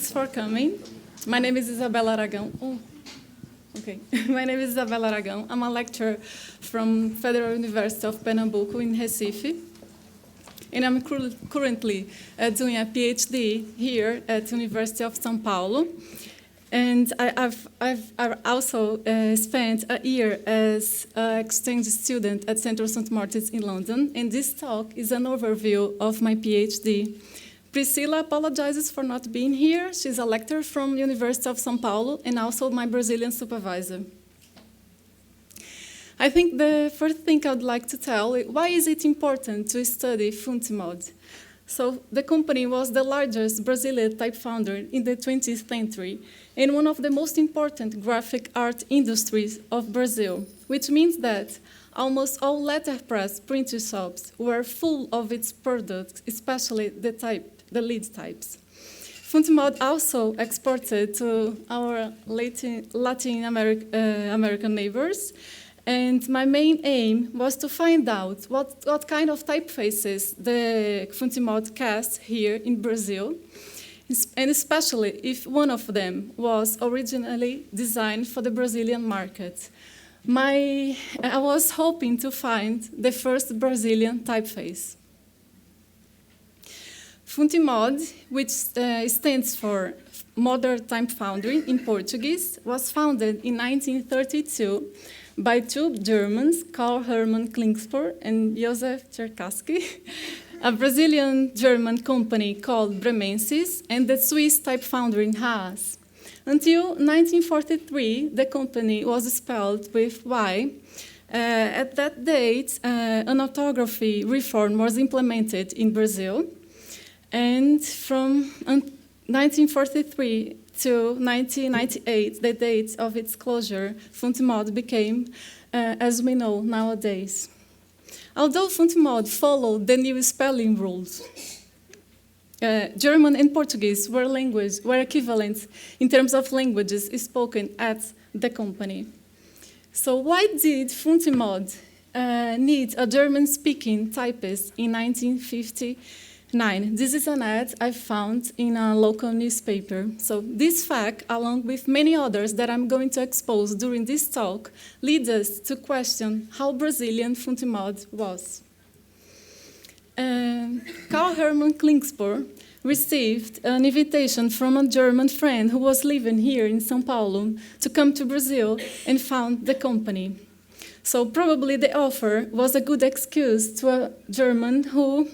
Thanks for coming. My name is Isabella Aragão. Oh, okay. My name is Isabella Aragão. I'm a lecturer from Federal University of Pernambuco in Recife. And I'm currently doing a PhD here at the University of São Paulo. And I've also spent a year as an exchange student at Central St. Martin's in London. And this talk is an overview of my PhD. Priscilla apologizes for not being here. She's a lecturer from University of São Paulo and also my Brazilian supervisor. I think the first thing I'd like to tell is why is it important to study Funtimod? So the company was the largest Brazilian type foundry in the 20th century and one of the most important graphic art industries of Brazil, which means that almost all letterpress printer shops were full of its products, especially the lead types. Funtimod also exported to our Latin American neighbors, and my main aim was to find out what kind of typefaces the Funtimod cast here in Brazil, and especially if one of them was originally designed for the Brazilian market. I was hoping to find the first Brazilian typeface. Funtimod, which stands for Modern Type Foundry in Portuguese, was founded in 1932 by two Germans, Karl Hermann Klingsper and Josef Czerkaski, a Brazilian-German company called Bremensis, and the Swiss type foundry in Haas. Until 1943, the company was spelled with Y. At that date, an orthography reform was implemented in Brazil. And from 1943 to 1998, the date of its closure, Funtimod became, as we know nowadays. Although Funtimod followed the new spelling rules, German and Portuguese were equivalent in terms of languages spoken at the company. So why did Funtimod need a German-speaking typist in 1959? This is an ad I found in a local newspaper. So this fact, along with many others that I'm going to expose during this talk, leads us to question how Brazilian Funtimod was. Karl Hermann Klingsper received an invitation from a German friend who was living here in São Paulo to come to Brazil and found the company. So probably the offer was a good excuse to a German who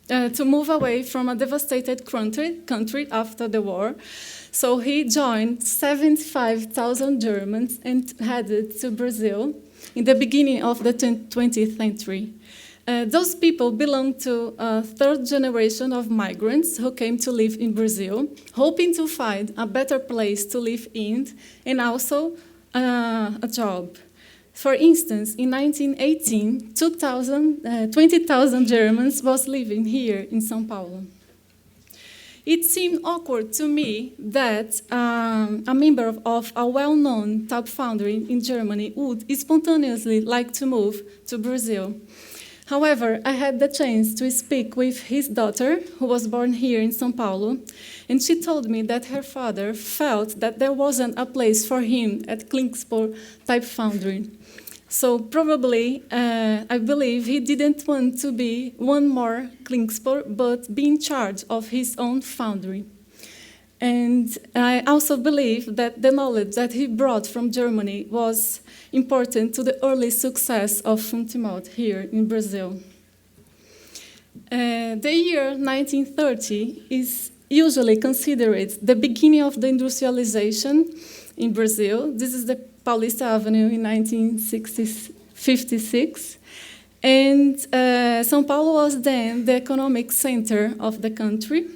to move away from a devastated country after the war. So he joined 75,000 Germans and headed to Brazil in the beginning of the 20th century. Those people belong to a third generation of migrants who came to live in Brazil, hoping to find a better place to live in and also a job. For instance, in 1918, 20,000 Germans was living here in São Paulo. It seemed awkward to me that a member of a well-known type foundry in Germany would spontaneously like to move to Brazil. However, I had the chance to speak with his daughter, who was born here in São Paulo, and she told me that her father felt that there wasn't a place for him at Klingsper Type Foundry. So probably, I believe he didn't want to be one more Klingsper, but be in charge of his own foundry. And I also believe that the knowledge that he brought from Germany was important to the early success of Funtimod here in Brazil. The year 1930 is usually considered the beginning of the industrialization in Brazil. This is the Paulista Avenue in 1956. And São Paulo was then the economic center of the country.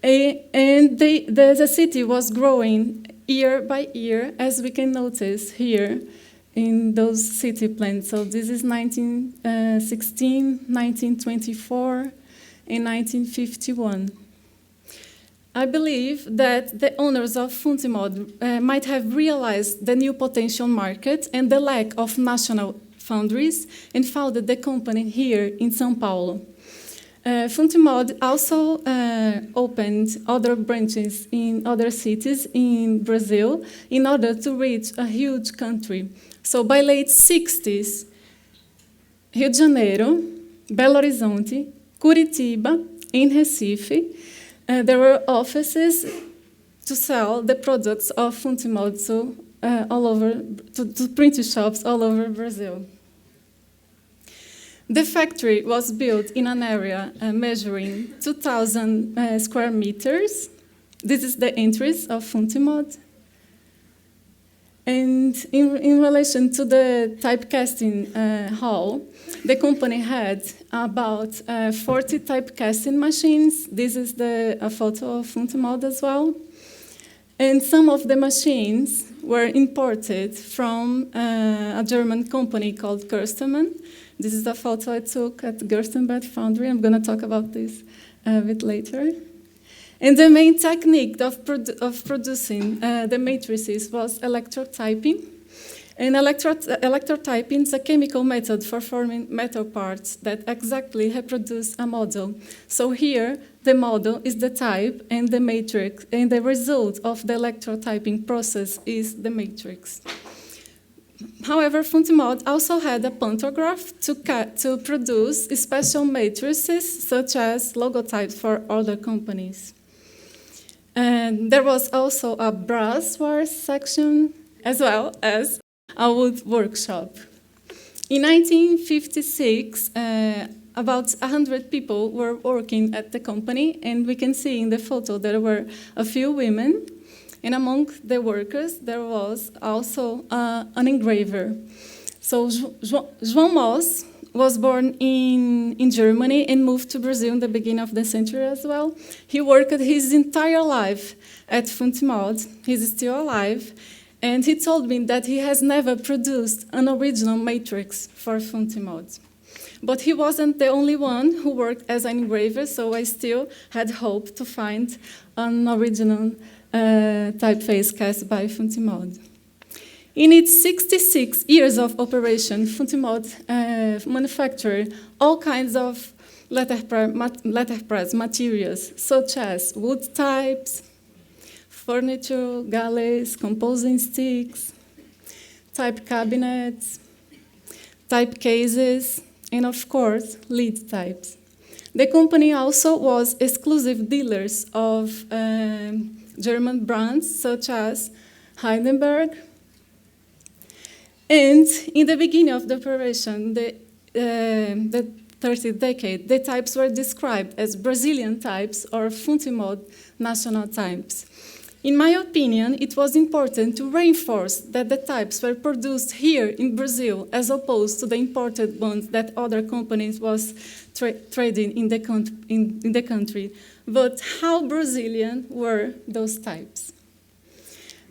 And the city was growing year by year, as we can notice here in those city plans. So this is 1916, 1924, and 1951. I believe that the owners of Funtimod might have realized the new potential market and the lack of national foundries and founded the company here in São Paulo. Funtimod also opened other branches in other cities in Brazil in order to reach a huge country. So by late 60s, Rio de Janeiro, Belo Horizonte, Curitiba, and Recife, there were offices to sell the products of Funtimod to printing shops all over Brazil. The factory was built in an area measuring 2,000 square meters. This is the entrance of Funtimod. And in relation to the typecasting hall, the company had about 40 typecasting machines. This is a photo of Funtimod as well. And some of the machines were imported from a German company called Gerstenmann. This is a photo I took at Gerstenmann Foundry. I'm going to talk about this a bit later. And the main technique of producing the matrices was electrotyping. And electrotyping is a chemical method for forming metal parts that exactly reproduce a model. So here, the model is the type and the matrix, and the result of the electrotyping process is the matrix. However, Funtimod also had a pantograph to produce special matrices, such as logotypes for other companies. And there was also a brass wire section, as well as a wood workshop. In 1956, about 100 people were working at the company, and we can see in the photo there were a few women. And among the workers, there was also an engraver. So João Moss was born in Germany and moved to Brazil in the beginning of the century as well. He worked his entire life at Funtimod. He's still alive. And he told me that he has never produced an original matrix for Funtimod. But he wasn't the only one who worked as an engraver, so I still had hope to find an original typeface cast by Funtimod. In its 66 years of operation, Funtimod manufactured all kinds of letterpress materials, such as wood types, furniture, galleys, composing sticks, type cabinets, type cases, and of course, lead types. The company also was exclusive dealers of German brands such as Heidelberg. And in the beginning of the operation, the 30th decade, the types were described as Brazilian types or Funtimod national types. In my opinion, it was important to reinforce that the types were produced here in Brazil as opposed to the imported ones that other companies was trading in the country. But how Brazilian were those types?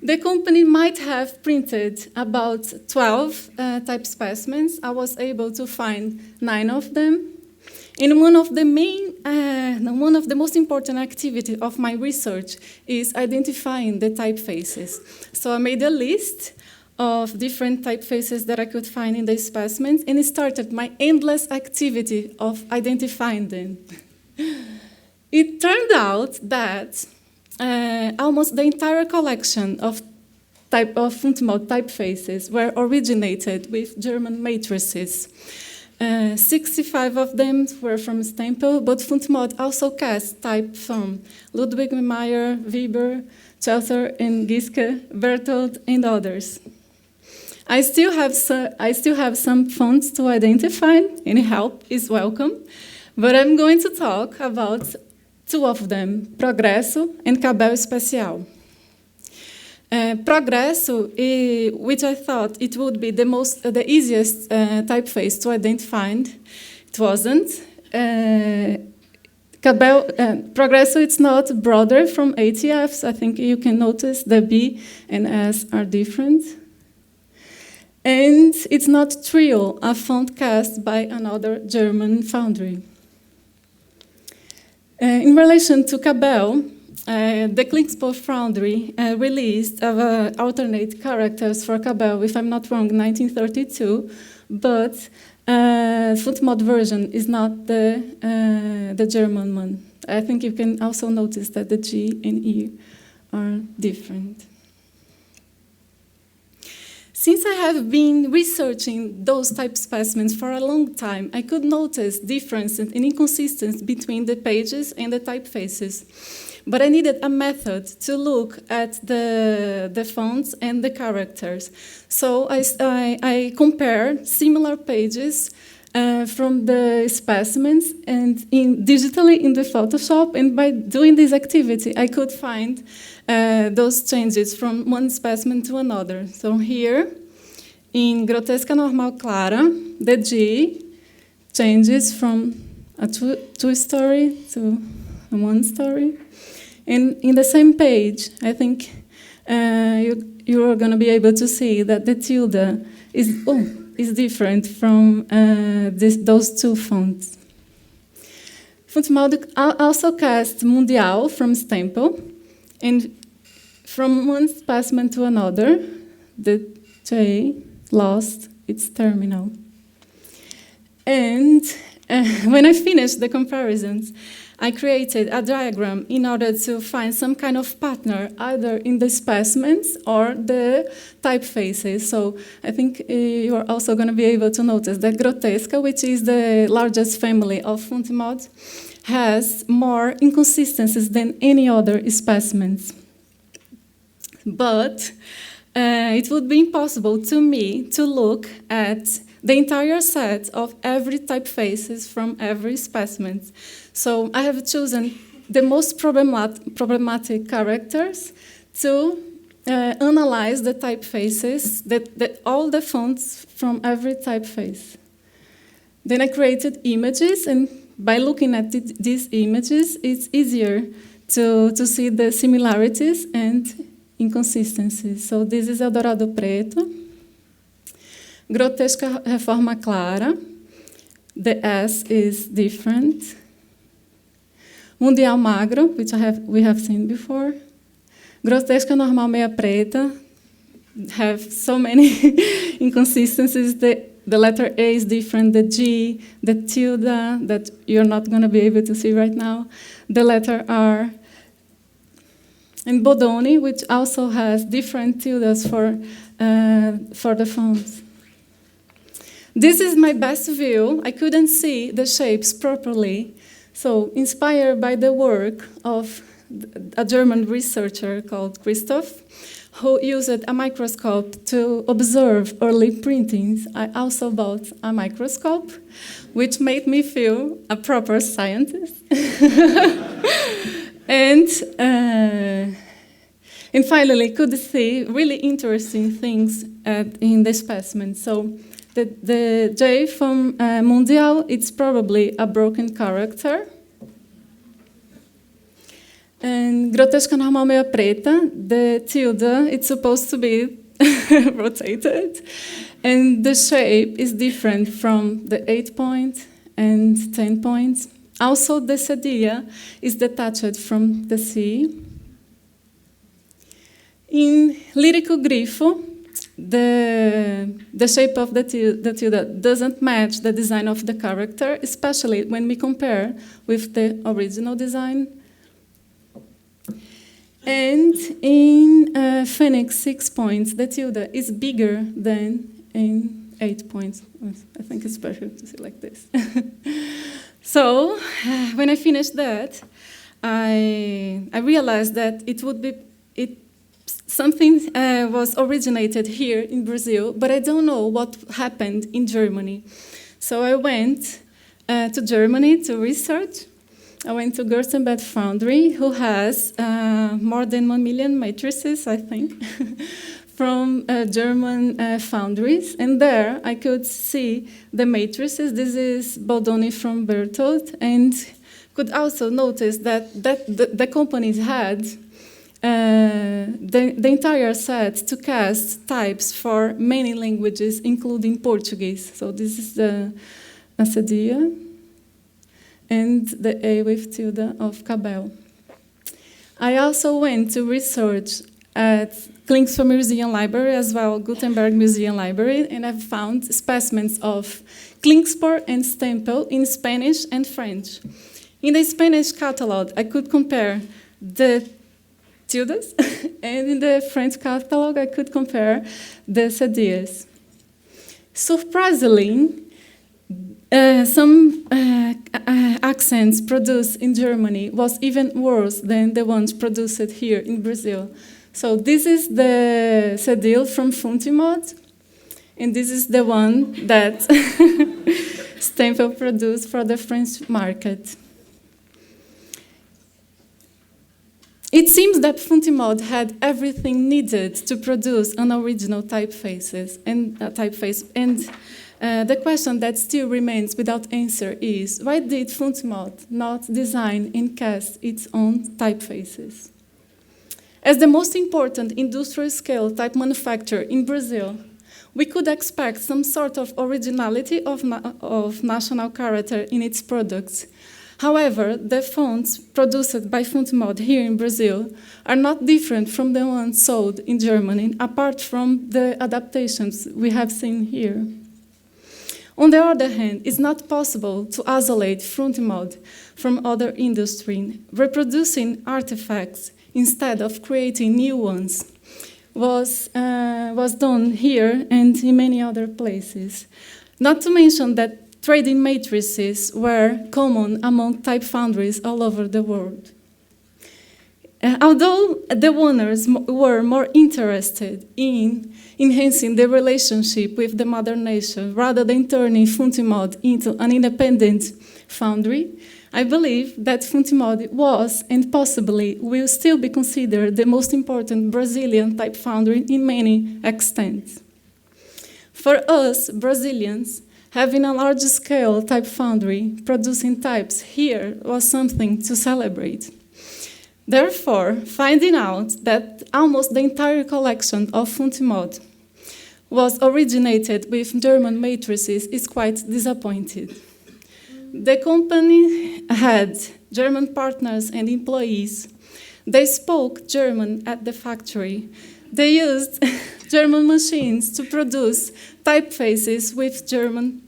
The company might have printed about 12 type specimens. I was able to find 9 of them. And one of the most important activities of my research is identifying the typefaces. So I made a list of different typefaces that I could find in the specimens, and it started my endless activity of identifying them. It turned out that almost the entire collection of Funtimod typefaces were originated with German matrices. 65 of them were from Stempel, but Funtimod also cast type from Ludwig Meyer, Weber, Chelser, and Giske, Berthold, and others. I still have some fonts to identify, and help is welcome, but I'm going to talk about 2 of them, Progresso and Cabel Especial. Progresso, which I thought it would be the easiest typeface to identify, it wasn't. Progresso, it's not broader from ATFs. I think you can notice the B and S are different. And it's not Trio, a font cast by another German foundry. In relation to Cabel, the Klingspo Foundry released alternate characters for Cabel, if I'm not wrong, in 1932, but Funtimod version is not the German one. I think you can also notice that the G and E are different. Since I have been researching those type specimens for a long time, I could notice differences and inconsistencies between the pages and the typefaces. But I needed a method to look at the fonts and the characters. So I compared similar pages from the specimens and digitally in the Photoshop, and by doing this activity, I could find those changes from one specimen to another. So here, in Grotesca Normal Clara, the G changes from a two-story to a one-story. And in the same page, I think you are going to be able to see that the tilde is different from those two fonts. Funtimod also cast Mundial from Stempel, and from one specimen to another, the J lost its terminal. And when I finished the comparisons, I created a diagram in order to find some kind of partner, either in the specimens or the typefaces. So I think you are also going to be able to notice that Grotesca, which is the largest family of Funtimod, has more inconsistencies than any other specimens. But it would be impossible to me to look at the entire set of every typefaces from every specimen. So I have chosen the most problematic characters to analyze the typefaces, all the fonts from every typeface. Then I created images, and by looking at these images, it's easier to see the similarities and inconsistencies. So this is Eldorado Preto, Grotesca Reforma Clara, the S is different, Mundial Magro, which we have seen before, Grotesca Normal Meia Preta, have so many inconsistencies. The letter A is different, the G, the tilde that you're not going to be able to see right now, the letter R, and Bodoni, which also has different tildes for the fonts. This is my best view. I couldn't see the shapes properly. So, inspired by the work of a German researcher called Christoph, who used a microscope to observe early printings, I also bought a microscope, which made me feel a proper scientist. And finally, could see really interesting things in the specimen. So the J from Mundial, it's probably a broken character. And Grotesca Normal Meia Preta, the tilde, it's supposed to be rotated. And the shape is different from the 8 point and 10 points. Also, the cedilla is detached from the C. In Lírico Grifo, the shape of the tilde doesn't match the design of the character, especially when we compare with the original design. And in Phoenix 6 points, the tilde is bigger than in 8 points. I think it's better to see like this. So when I finished that, I realized that something was originated here in Brazil, but I don't know what happened in Germany. So I went to Germany to research. I went to Gerstenbed Foundry, who has more than 1 million matrices, I think, from German foundries. And there I could see the matrices. This is Bodoni from Berthold, and could also notice that the companies had the entire set to cast types for many languages, including Portuguese. So this is the cedilla and the A with tilde of Cabell. I also went to research at Klingsford Museum Library, as well Gutenberg Museum Library, and I've found specimens of Klingsford and Stempel in Spanish and French. In the Spanish catalog, I could compare the tildes, and in the French catalog, I could compare the cedillas. Surprisingly, some accents produced in Germany was even worse than the ones produced here in Brazil. So this is the cedille from Funtimod, and this is the one that Stempel produced for the French market. It seems that Funtimod had everything needed to produce an original typeface, and the question that still remains without answer is, why did Funtimod not design and cast its own typefaces? As the most important industrial-scale type manufacturer in Brazil, we could expect some sort of originality of national character in its products. However, the fonts produced by Funtimod here in Brazil are not different from the ones sold in Germany, apart from the adaptations we have seen here. On the other hand, it's not possible to isolate Funtimod from other industry. Reproducing artifacts instead of creating new ones was done here and in many other places. Not to mention that trading matrices were common among type foundries all over the world. Although the owners were more interested in enhancing the relationship with the mother nation rather than turning Funtimod into an independent foundry, I believe that Funtimod was and possibly will still be considered the most important Brazilian type foundry in many extents. For us, Brazilians, having a large-scale type foundry producing types here was something to celebrate. Therefore, finding out that almost the entire collection of Funtimod was originated with German matrices is quite disappointing. The company had German partners and employees. They spoke German at the factory. They used German machines to produce typefaces with German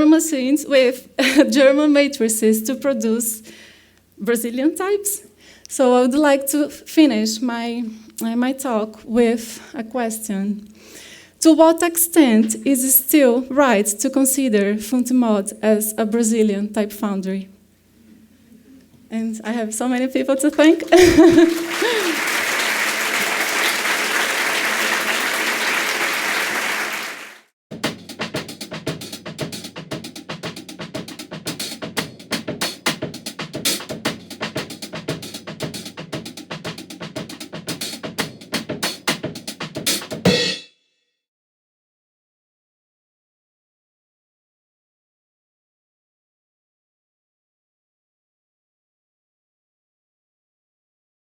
machines with German matrices to produce Brazilian types. So I would like to finish my talk with a question. To what extent is it still right to consider Funtimod as a Brazilian type foundry? And I have so many people to thank.